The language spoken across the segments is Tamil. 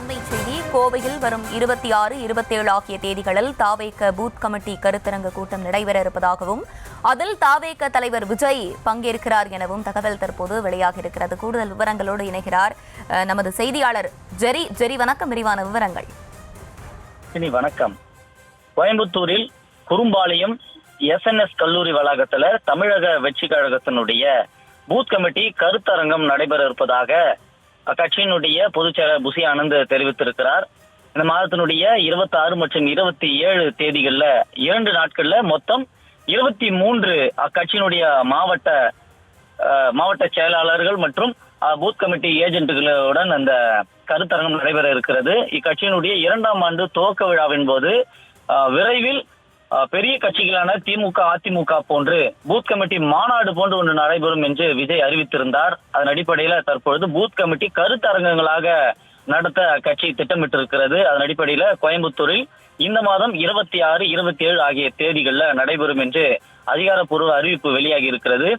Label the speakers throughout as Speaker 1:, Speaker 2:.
Speaker 1: அண்மை செய்தி. கோவையில் வரும் 26, 27 ஆகிய தேதிகளில் தாவேக பூத் கமிட்டி கருத்தரங்க கூட்டம் நடைபெற இருப்பதாகவும் அதில் தாவேக தலைவர் விஜய் பங்கேற்கிறார் எனவும் தகவல் தற்போது வெளியாகி இருக்கிறது. கூடுதல் விவரங்களோடு இணைகிறார் நமது செய்தியாளர் ஜெரி. ஜெரி, வணக்கம். விரிவான விவரங்கள்.
Speaker 2: வணக்கம். கோயம்புத்தூரில் குறும்பாளையம் SNS கல்லூரி வளாகத்துல தமிழக வெற்றி கழகத்தினுடைய பூத் கமிட்டி கருத்தரங்கம் நடைபெற இருப்பதாக அக்கட்சியினுடைய பொதுச் செயலர் புசி ஆனந்த் தெரிவித்திருக்கிறார். இந்த மாதத்தினுடைய 26 மற்றும் 27 தேதிகள்ல 2 நாட்கள்ல மொத்தம் 23 அக்கட்சியினுடைய மாவட்ட செயலாளர்கள் மற்றும் பூத் கமிட்டி ஏஜென்ட்டுகளுடன் அந்த கருத்தரங்கம் நடைபெற இருக்கிறது. இக்கட்சியினுடைய 2ஆம் ஆண்டு துவக்க விழாவின் போது விரைவில் பெரிய கட்சிகளான திமுக, அதிமுக போன்று பூத் கமிட்டி மாநாடு போன்று ஒன்று நடைபெறும் என்று விஜய் அறிவித்திருந்தார். அதன் அடிப்படையில் தற்பொழுது பூத் கமிட்டி கருத்தரங்கங்களாக நடத்த கட்சி திட்டமிட்டிருக்கிறது. அதன் அடிப்படையில் கோயம்புத்தூரில் இந்த மாதம் 26, 27 ஆகிய தேதிகள்ல நடைபெறும் என்று அதிகாரப்பூர்வ அறிவிப்பு வெளியாகி இருக்கிறது.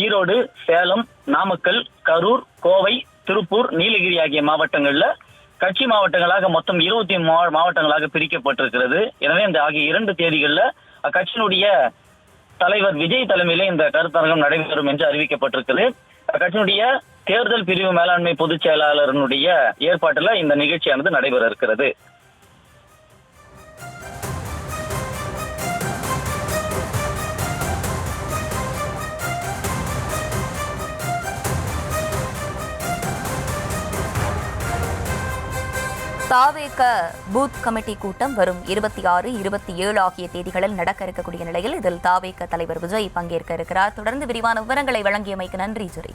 Speaker 2: ஈரோடு, சேலம், நாமக்கல், கரூர், கோவை, திருப்பூர், நீலகிரி ஆகிய மாவட்டங்கள்ல கட்சி மாவட்டங்களாக மொத்தம் 23 மாவட்டங்களாக பிரிக்கப்பட்டிருக்கிறது. எனவே இந்த ஆகிய 2 தேதிகள்ல அக்கட்சியினுடைய தலைவர் விஜய் தலைமையில இந்த கருத்தரங்கம் நடைபெறும் என்று அறிவிக்கப்பட்டிருக்கிறது. அக்கட்சியினுடைய தேர்தல் பிரிவு மேலாண்மை பொதுச் செயலாளருடைய ஏற்பாட்டில் இந்த நிகழ்ச்சியானது நடைபெற இருக்கிறது.
Speaker 1: தாவேக பூத் கமிட்டி கூட்டம் வரும் 26, 27 ஆகிய தேதிகளில் நடக்க இருக்கக்கூடிய நிலையில் இதில் தாவேக தலைவர் விஜய் பங்கேற்க இருக்கிறார். தொடர்ந்து விரிவான விவரங்களை வழங்கியமைக்கு நன்றி ஜெரி.